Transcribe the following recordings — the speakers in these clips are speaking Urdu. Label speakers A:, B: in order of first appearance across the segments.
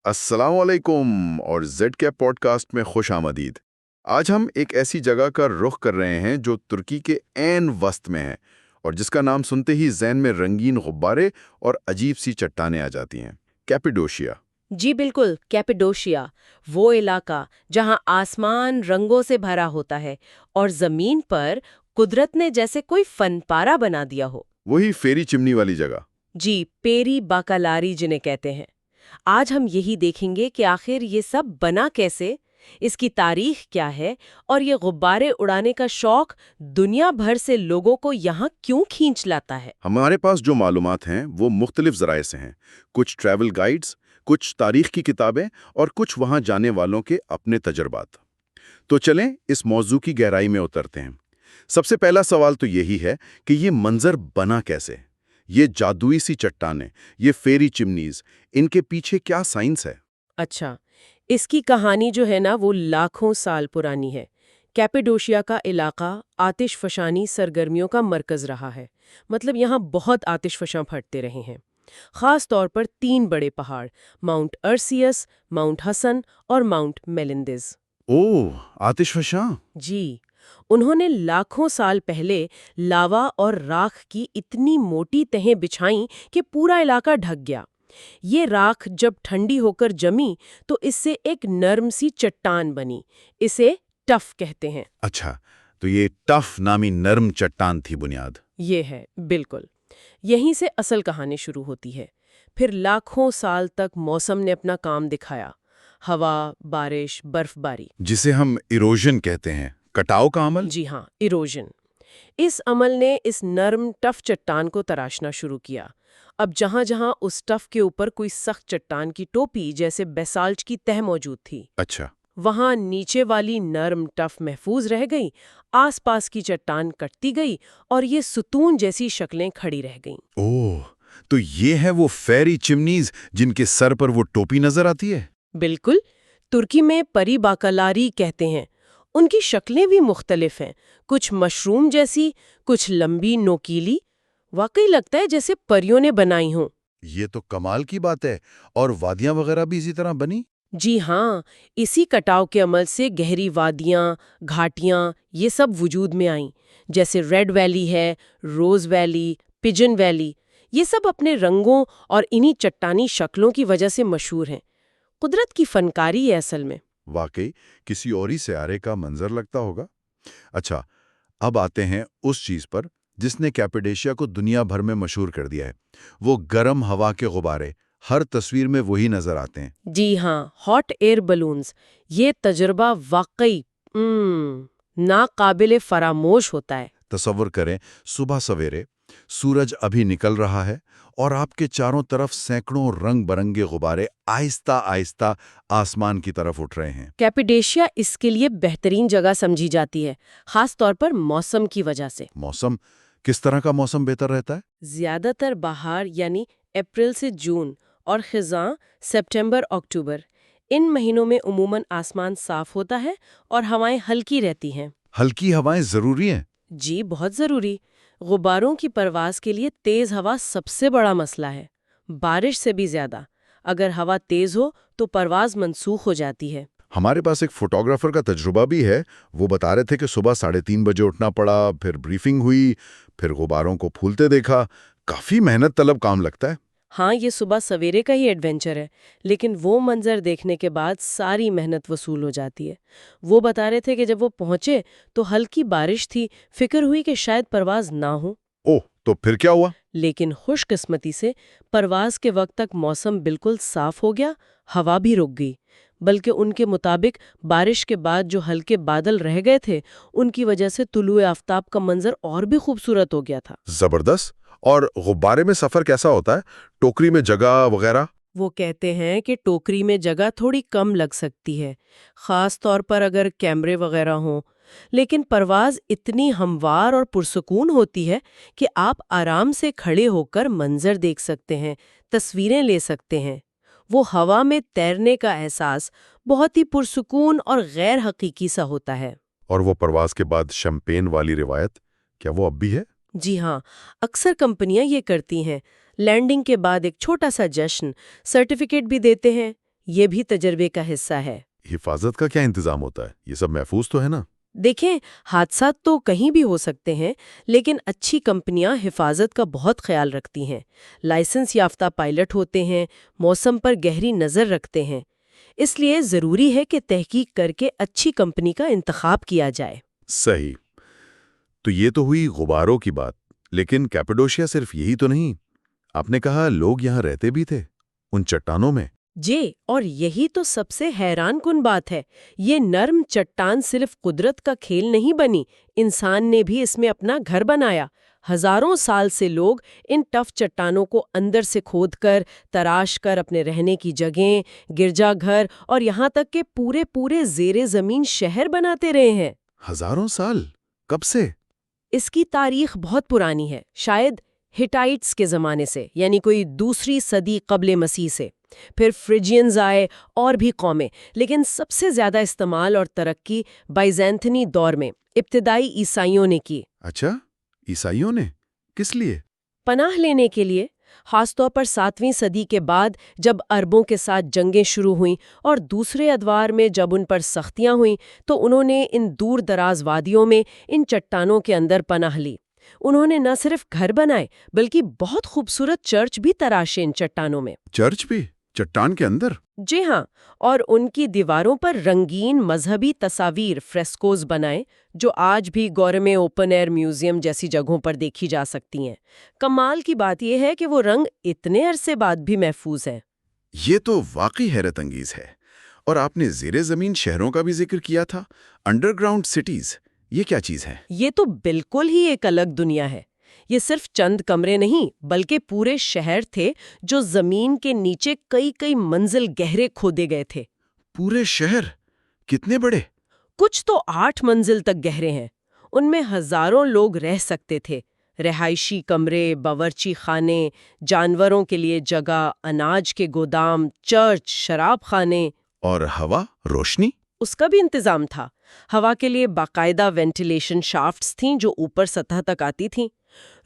A: السلام علیکم اور زیڈ کے پوڈ کاسٹ میں خوش آمدید۔ آج ہم ایک ایسی جگہ کا رخ کر رہے ہیں جو ترکی کے عین وسط میں ہے اور جس کا نام سنتے ہی ذہن میں رنگین غبارے اور عجیب سی چٹانیں آ جاتی ہیں، کیپیڈوشیا۔
B: جی بالکل، کیپیڈوشیا، وہ علاقہ جہاں آسمان رنگوں سے بھرا ہوتا ہے اور زمین پر قدرت نے جیسے کوئی فن پارہ بنا دیا ہو۔
A: وہی فیری چمنی والی جگہ۔
B: جی، پیری باکالاری جنہیں کہتے ہیں۔ آج ہم یہی دیکھیں گے کہ آخر یہ سب بنا کیسے، اس کی تاریخ کیا ہے اور یہ غبارے اڑانے کا شوق دنیا بھر سے لوگوں کو یہاں کیوں کھینچ لاتا ہے۔
A: ہمارے پاس جو معلومات ہیں وہ مختلف ذرائع سے ہیں، کچھ ٹریول گائیڈز، کچھ تاریخ کی کتابیں اور کچھ وہاں جانے والوں کے اپنے تجربات۔ تو چلیں اس موضوع کی گہرائی میں اترتے ہیں۔ سب سے پہلا سوال تو یہی ہے کہ یہ منظر بنا کیسے؟ یہ جادوئی سی چٹانیں، یہ فیری چمنیز، ان کے پیچھے کیا سائنس ہے؟
B: اچھا، اس کی کہانی جو ہے نا وہ لاکھوں سال پرانی ہے۔ کیپیڈوشیا کا علاقہ آتش فشانی سرگرمیوں کا مرکز رہا ہے، مطلب یہاں بہت آتش فشاں پھٹتے رہے ہیں۔ خاص طور پر 3 بڑے پہاڑ، ماؤنٹ ارسیس، ماؤنٹ حسن اور ماؤنٹ میلندز۔
A: اوہ، آتش فشاں۔
B: جی، انہوں نے لاکھوں سال پہلے لاوا اور راکھ کی اتنی موٹی تہیں بچھائیں کہ پورا علاقہ ڈھک گیا۔ یہ راکھ جب ٹھنڈی ہو کر جمی تو اس سے ایک نرم سی چٹان بنی، اسے ٹف کہتے ہیں۔
A: اچھا، تو یہ ٹف نامی نرم چٹان تھی بنیاد۔
B: یہ ہے، بالکل۔ یہیں سے اصل کہانی شروع ہوتی ہے۔ پھر لاکھوں سال تک موسم نے اپنا کام دکھایا، ہوا، بارش، برف باری،
A: جسے ہم ایروژن کہتے ہیں، کٹاؤ کا عمل۔
B: جی ہاں، ایروژن۔ اس عمل نے اس نرم ٹف چٹان کو تراشنا شروع کیا۔ اب جہاں جہاں اس ٹف کے اوپر کوئی سخت چٹان کی ٹوپی جیسے بیسالٹ کی تہ موجود تھی،
A: اچھا،
B: وہاں نیچے والی نرم ٹف محفوظ رہ گئی، آس پاس کی چٹان کٹتی گئی اور یہ ستون جیسی شکلیں کھڑی رہ گئیں۔
A: اوہ، تو یہ ہے وہ فیری چمنیز جن کے سر پر وہ ٹوپی نظر آتی ہے؟
B: بالکل، ترکی میں پری باکالاری کہتے ہیں۔ ان کی شکلیں بھی مختلف ہیں، کچھ مشروم جیسی، کچھ لمبی نوکیلی، واقعی لگتا ہے جیسے پریوں نے بنائی ہوں۔
A: یہ تو کمال کی بات ہے۔ اور وادیاں وغیرہ بھی اسی طرح بنی؟
B: جی ہاں، اسی کٹاؤ کے عمل سے گہری وادیاں، گھاٹیاں، یہ سب وجود میں آئیں، جیسے ریڈ ویلی ہے، روز ویلی، پجن ویلی۔ یہ سب اپنے رنگوں اور انہی چٹانی شکلوں کی وجہ سے مشہور ہیں۔ قدرت کی فنکاری ہے اصل میں۔
A: واقعی کسی اور ہی سیارے کا منظر لگتا ہوگا۔ اچھا، اب آتے ہیں اس چیز پر جس نے کیپیڈوشیا کو دنیا بھر میں مشہور کر دیا ہے، وہ گرم ہوا کے غبارے۔ ہر تصویر میں وہی نظر آتے ہیں۔
B: جی ہاں، ہاٹ ایئر بلونز۔ یہ تجربہ واقعی ناقابل فراموش ہوتا ہے۔
A: تصور کریں، صبح سویرے سورج ابھی نکل رہا ہے اور آپ کے چاروں طرف سینکڑوں رنگ برنگے غبارے آہستہ آہستہ آسمان کی طرف اٹھ رہے ہیں۔
B: کیپیڈوشیا اس کے لیے بہترین جگہ سمجھی جاتی ہے، خاص طور پر موسم کی وجہ سے۔
A: موسم؟ کس طرح کا موسم بہتر رہتا ہے؟
B: زیادہ تر بہار یعنی اپریل سے جون اور خزاں ستمبر اکتوبر، ان مہینوں میں عموماً آسمان صاف ہوتا ہے اور ہوائیں ہلکی رہتی ہیں۔
A: ہلکی ہوائیں ضروری ہیں؟
B: جی، بہت ضروری۔ غباروں کی پرواز کے لیے تیز ہوا سب سے بڑا مسئلہ ہے، بارش سے بھی زیادہ۔ اگر ہوا تیز ہو تو پرواز منسوخ ہو جاتی ہے۔
A: ہمارے پاس ایک فوٹوگرافر کا تجربہ بھی ہے۔ وہ بتا رہے تھے کہ صبح 3:30 بجے اٹھنا پڑا، پھر بریفنگ ہوئی، پھر غباروں کو پھولتے دیکھا۔ کافی محنت طلب کام لگتا ہے۔
B: ہاں، یہ صبح سویرے کا ہی ایڈونچر ہے، لیکن وہ منظر دیکھنے کے بعد ساری محنت وصول ہو جاتی ہے۔ وہ بتا رہے تھے کہ جب وہ پہنچے تو ہلکی بارش تھی، فکر ہوئی کہ شاید پرواز نہ ہو۔
A: اوہ، تو پھر کیا ہوا؟
B: لیکن خوش قسمتی سے پرواز کے وقت تک موسم بالکل صاف ہو گیا، ہوا بھی رک گئی۔ بلکہ ان کے مطابق بارش کے بعد جو ہلکے بادل رہ گئے تھے، ان کی وجہ سے طلوع آفتاب کا منظر اور بھی خوبصورت ہو گیا تھا۔
A: زبردست۔ اور غبارے میں سفر کیسا ہوتا ہے؟ ٹوکری میں جگہ وغیرہ؟
B: وہ کہتے ہیں کہ ٹوکری میں جگہ تھوڑی کم لگ سکتی ہے، خاص طور پر اگر کیمرے وغیرہ ہوں، لیکن پرواز اتنی ہموار اور پرسکون ہوتی ہے کہ آپ آرام سے کھڑے ہو کر منظر دیکھ سکتے ہیں، تصویریں لے سکتے ہیں۔ وہ ہوا میں تیرنے کا احساس بہت ہی پرسکون اور غیر حقیقی سا ہوتا ہے۔
A: اور وہ پرواز کے بعد شمپین والی روایت، کیا وہ اب بھی ہے؟
B: جی ہاں، اکثر کمپنیاں یہ کرتی ہیں، لینڈنگ کے بعد ایک چھوٹا سا جشن، سرٹیفکیٹ بھی دیتے ہیں۔ یہ بھی تجربے کا حصہ ہے۔
C: حفاظت کا کیا انتظام ہوتا ہے؟ یہ سب محفوظ تو ہے نا؟
B: دیکھیں، حادثات تو کہیں بھی ہو سکتے ہیں، لیکن اچھی کمپنیاں حفاظت کا بہت خیال رکھتی ہیں، لائسنس یافتہ پائلٹ ہوتے ہیں، موسم پر گہری نظر رکھتے ہیں۔ اس لیے ضروری ہے کہ تحقیق کر کے اچھی کمپنی کا انتخاب کیا جائے۔
C: صحیح۔ تو یہ تو ہوئی غباروں کی بات، لیکن کیپیڈوشیا صرف یہی تو نہیں۔ آپ نے کہا لوگ یہاں رہتے بھی تھے، ان چٹانوں میں۔
B: جی، اور یہی تو سب سے حیران کن بات ہے۔ یہ نرم چٹان صرف قدرت کا کھیل نہیں بنی، انسان نے بھی اس میں اپنا گھر بنایا۔ ہزاروں سال سے لوگ ان ٹف چٹانوں کو اندر سے کھود کر، تراش کر اپنے رہنے کی جگہیں، گرجا گھر اور یہاں تک کہ پورے زیر زمین شہر بناتے رہے ہیں۔
C: ہزاروں سال؟ کب سے؟
B: اس کی تاریخ بہت پرانی ہے، شاید ہٹائٹس کے زمانے سے، یعنی کوئی دوسری صدی قبل مسیح سے۔ پھر فریجینز آئے اور بھی قومیں، لیکن سب سے زیادہ استعمال اور ترقی بائزینتھنی دور میں ابتدائی عیسائیوں نے کی۔
C: اچھا، عیسائیوں نے؟ کس لیے؟
B: پناہ لینے کے لیے، خاص طور پر 7ویں صدی کے بعد جب عربوں کے ساتھ جنگیں شروع ہوئیں اور دوسرے ادوار میں جب ان پر سختیاں ہوئیں تو انہوں نے ان دور دراز وادیوں میں ان چٹانوں کے اندر پناہ لی۔ انہوں نے نہ صرف گھر بنائے بلکہ بہت خوبصورت چرچ بھی تراشے ان چٹانوں میں۔
C: چرچ بھی چٹان کے اندر؟
B: جی ہاں، اور ان کی دیواروں پر رنگین مذہبی تصاویر فریسکوز بنائے جو آج بھی گورمے اوپن ایئر میوزیم جیسی جگہوں پر دیکھی جا سکتی ہیں۔ کمال کی بات یہ ہے کہ وہ رنگ اتنے عرصے بعد بھی محفوظ ہیں۔
A: یہ تو واقعی حیرت انگیز ہے۔ اور آپ نے زیر زمین شہروں کا بھی ذکر کیا تھا، انڈر گراؤنڈ سٹیز، یہ کیا چیز ہے؟
B: یہ تو بالکل ہی ایک الگ دنیا ہے۔ یہ صرف چند کمرے نہیں بلکہ پورے شہر تھے جو زمین کے نیچے کئی منزل گہرے کھودے گئے تھے۔
A: پورے شہر؟ کتنے بڑے؟
B: کچھ تو 8 منزل تک گہرے ہیں۔ ان میں ہزاروں لوگ رہ سکتے تھے، رہائشی کمرے، باورچی خانے، جانوروں کے لیے جگہ، اناج کے گودام، چرچ، شراب خانے۔
A: اور ہوا، روشنی؟
B: اس کا بھی انتظام تھا۔ ہوا کے لیے باقاعدہ وینٹیلیشن شافٹس تھیں جو اوپر سطح تک آتی تھیں۔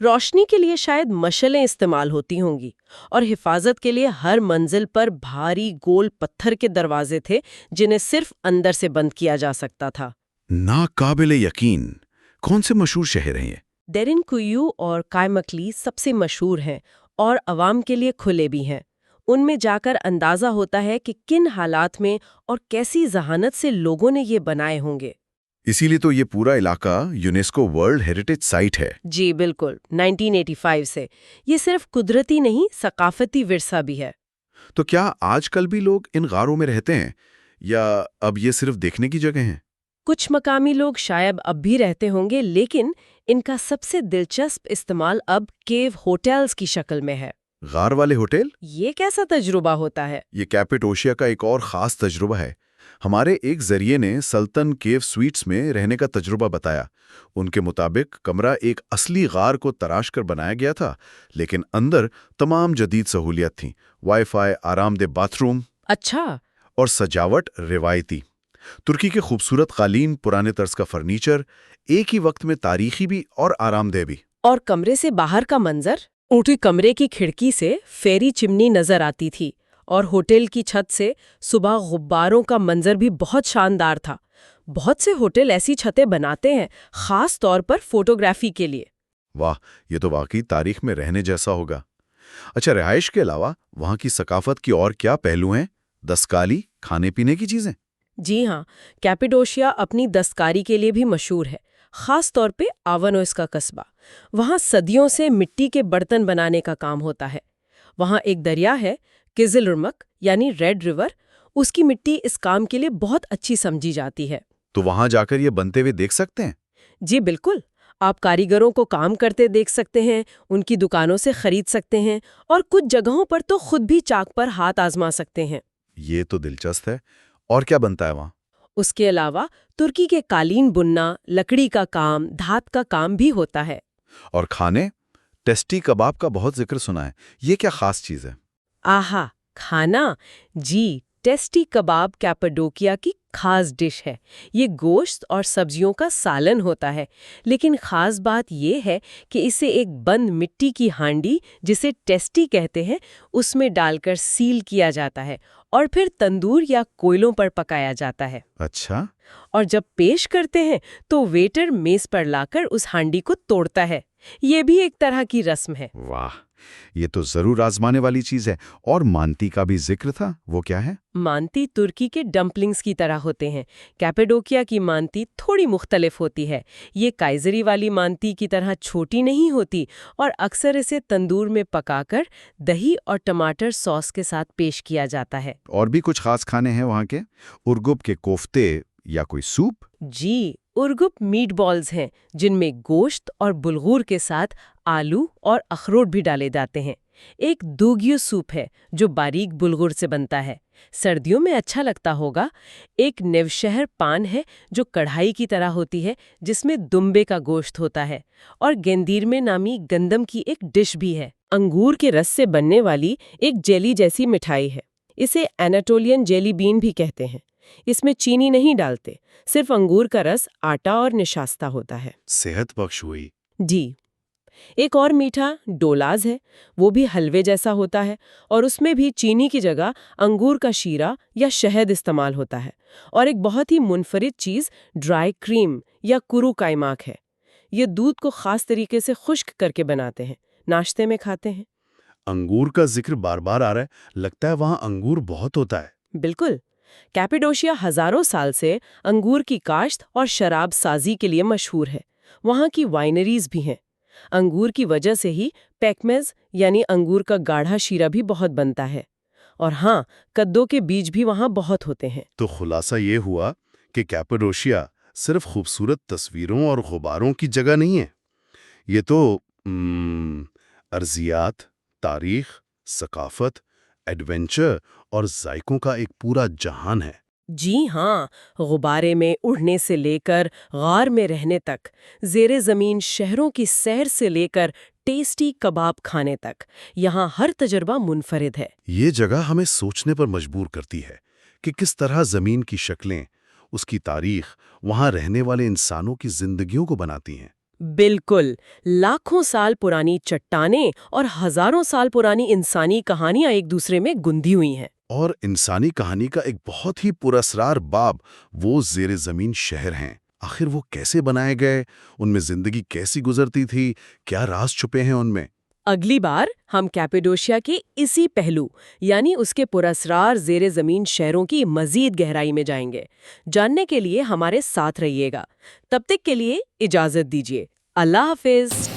B: روشنی کے لیے شاید مشعلیں استعمال ہوتی ہوں گی، اور حفاظت کے لیے ہر منزل پر بھاری گول پتھر کے دروازے تھے جنہیں صرف اندر سے بند کیا جا سکتا تھا۔
A: ناقابل یقین! کون سے مشہور شہر ہیں یہ؟
B: ڈیرن کویو اور کائمکلی سب سے مشہور ہیں اور عوام کے لیے کھلے بھی ہیں۔ ان میں جا کر اندازہ ہوتا ہے کہ کن حالات میں اور کیسی ذہانت سے لوگوں نے یہ بنائے ہوں گے۔
A: اسی لیے تو یہ پورا علاقہ یونیسکو ورلڈ ہیریٹیج سائٹ ہے۔
B: جی بالکل، 1985 سے۔ یہ صرف قدرتی نہیں، ثقافتی ورثہ بھی ہے۔
A: تو کیا آج کل بھی لوگ ان غاروں میں رہتے ہیں یا اب یہ صرف دیکھنے کی جگہ ہیں؟
B: کچھ مقامی لوگ شاید اب بھی رہتے ہوں گے، لیکن ان کا سب سے دلچسپ استعمال اب کیو ہوٹلز کی شکل میں ہے۔
A: غار والے ہوٹل؟
B: یہ کیسا تجربہ ہوتا ہے؟
A: یہ کیپیڈوشیا کا ایک اور خاص تجربہ ہے۔ ہمارے ایک ذریعے نے سلطن کیو سویٹس میں رہنے کا تجربہ بتایا۔ ان کے مطابق کمرہ ایک اصلی غار کو تراش کر بنایا گیا تھا، لیکن اندر تمام جدید سہولیات تھیں، وائی فائی، آرام دہ باتھ روم۔
B: اچھا۔
A: اور سجاوٹ روایتی ترکی کے خوبصورت قالین، پرانے طرز کا فرنیچر، ایک ہی وقت میں تاریخی بھی اور آرام دہ بھی۔
B: اور کمرے سے باہر کا منظر؟ اونٹی کمرے کی کھڑکی سے فیری چمنی نظر آتی تھی، اور ہوٹل کی چھت سے صبح غباروں کا منظر بھی بہت شاندار تھا۔ بہت سے ہوٹل ایسی چھتیں بناتے ہیں خاص طور پر فوٹوگرافی کے لیے۔
A: واہ، یہ تو واقعی تاریخ میں رہنے جیسا ہوگا۔ اچھا، رہائش کے علاوہ وہاں کی ثقافت کی اور کیا پہلو ہیں؟ دستکاری، کھانے پینے کی چیزیں؟
B: جی ہاں، کیپیڈوشیا اپنی دستکاری کے لیے بھی مشہور ہے، خاص طور پہ آونوس کا قصبہ۔ وہاں صدیوں سے مٹی کے برتن بنانے کا کام ہوتا ہے۔ وہاں ایک دریا ہے، کزلرمک یعنی ریڈ ریور، اس کی مٹی اس کام کے لیے بہت اچھی سمجھی جاتی ہے۔
A: تو وہاں جا کر یہ بنتے ہوئے دیکھ سکتے ہیں؟
B: جی بالکل، آپ کاریگروں کو کام کرتے دیکھ سکتے ہیں، ان کی دکانوں سے خرید سکتے ہیں، اور کچھ جگہوں پر تو خود بھی چاک پر ہاتھ آزما سکتے ہیں۔
A: یہ تو دلچسپ ہے۔ اور کیا بنتا ہے وہاں؟
B: اس کے علاوہ ترکی کے قالین بننا، لکڑی کا کام، دھات کا کام بھی ہوتا ہے۔
A: اور کھانے؟ ٹیسٹی کباب کا بہت ذکر سنا ہے، یہ کیا خاص چیز ہے؟
B: آہا، کھانا! جی، ٹیسٹی کباب کیپاڈوکیا کی خاص ڈش ہے۔ یہ گوشت اور سبزیوں کا سالن ہوتا ہے، لیکن خاص بات یہ ہے کہ اسے ایک بند مٹی کی ہانڈی، جسے ٹیسٹی کہتے ہیں، اس میں ڈال کر سیل کیا جاتا ہے اور پھر تندور یا کوئلوں پر پکایا جاتا ہے۔
C: اچھا،
B: اور جب پیش کرتے ہیں تو ویٹر میز پر لا کر اس ہانڈی کو توڑتا ہے۔ یہ بھی ایک طرح کی رسم ہے۔
C: واہ، یہ تو ضرور آزمانے والی چیز ہے۔ اور مانتی کا بھی ذکر تھا، وہ کیا ہے؟
B: مانتی ترکی کے ڈمپلنگز کی طرح ہوتے ہیں۔ کیپاڈوکیا کی مانتی تھوڑی مختلف ہوتی ہے۔ یہ کائزری والی مانتی کی طرح چھوٹی نہیں ہوتی اور اکثر اسے تندور میں پکا کر دہی اور ٹماٹر ساس کے ساتھ پیش کیا جاتا ہے۔
C: اور بھی کچھ خاص کھانے ہیں وہاں کے؟ ارگوب کے کوفتے یا کوئی سوپ؟
B: جی، ارگپ میٹ بالز ہیں جن میں گوشت اور بلغور کے ساتھ آلو اور اخروٹ بھی ڈالے جاتے ہیں۔ ایک دوگیو سوپ ہے جو باریک بلغور سے بنتا ہے، سردیوں میں اچھا لگتا ہوگا۔ ایک نیوشہر پان ہے جو کڑھائی کی طرح ہوتی ہے، جس میں دمبے کا گوشت ہوتا ہے، اور گیندیر میں نامی گندم کی ایک ڈش بھی ہے۔ انگور کے رس سے بننے والی ایک جیلی جیسی مٹھائی ہے، اسے ایناٹولین جیلی بین بھی کہتے ہیں۔ اس میں چینی نہیں ڈالتے، صرف انگور کا رس، آٹا اور نشاستہ ہوتا ہے۔
C: صحت بخش ہوئی۔
B: جی، ایک اور میٹھا ڈولاز ہے، وہ بھی حلوے جیسا ہوتا ہے اور اس میں بھی چینی کی جگہ انگور کا شیرہ یا شہد استعمال ہوتا ہے۔ اور ایک بہت ہی منفرد چیز ڈرائی کریم یا کرو کائماک ہے۔ یہ دودھ کو خاص طریقے سے خشک کر کے بناتے ہیں، ناشتے میں کھاتے ہیں۔
C: انگور کا ذکر بار بار آ رہا ہے، لگتا ہے وہاں انگور بہت ہوتا ہے۔
B: بالکل، کیپاڈوشیا ہزاروں سال سے انگور کی کاشت اور شراب سازی کے لیے مشہور ہے۔ وہاں کی وائنریز بھی ہیں۔ انگور کی وجہ سے ہی پیکمیز یعنی انگور کا گاڑھا شیرہ بھی بہت بنتا ہے۔ اور ہاں، کدو کے بیج بھی وہاں بہت ہوتے ہیں۔
C: تو خلاصہ یہ ہوا کہ کیپاڈوشیا صرف خوبصورت تصویروں اور غباروں کی جگہ نہیں ہے، یہ تو ارضیات، تاریخ، ثقافت، ایڈونچر اور ذائقوں کا ایک پورا جہان ہے۔
B: جی ہاں، غبارے میں اڑنے سے لے کر غار میں رہنے تک، زیر زمین شہروں کی سیر سے لے کر ٹیسٹی کباب کھانے تک، یہاں ہر تجربہ منفرد ہے۔
C: یہ جگہ ہمیں سوچنے پر مجبور کرتی ہے کہ کس طرح زمین کی شکلیں، اس کی تاریخ، وہاں رہنے والے انسانوں کی زندگیوں کو بناتی ہیں۔
B: بالکل، لاکھوں سال پرانی چٹانیں اور ہزاروں سال پرانی انسانی کہانیاں ایک دوسرے میں گندھی ہوئی ہیں۔
C: اور انسانی کہانی کا ایک بہت ہی پراسرار باب وہ زیر زمین شہر ہیں۔ آخر وہ کیسے بنائے گئے، ان میں زندگی کیسی گزرتی تھی، کیا راز چھپے ہیں ان میں؟
B: اگلی بار ہم کیپاڈوشیا کے اسی پہلو یعنی اس کے پراسرار زیر زمین شہروں کی مزید گہرائی میں جائیں گے۔ جاننے کے لیے ہمارے ساتھ رہیے گا۔ تب تک کے لیے اجازت دیجیے۔ اللہ حافظ۔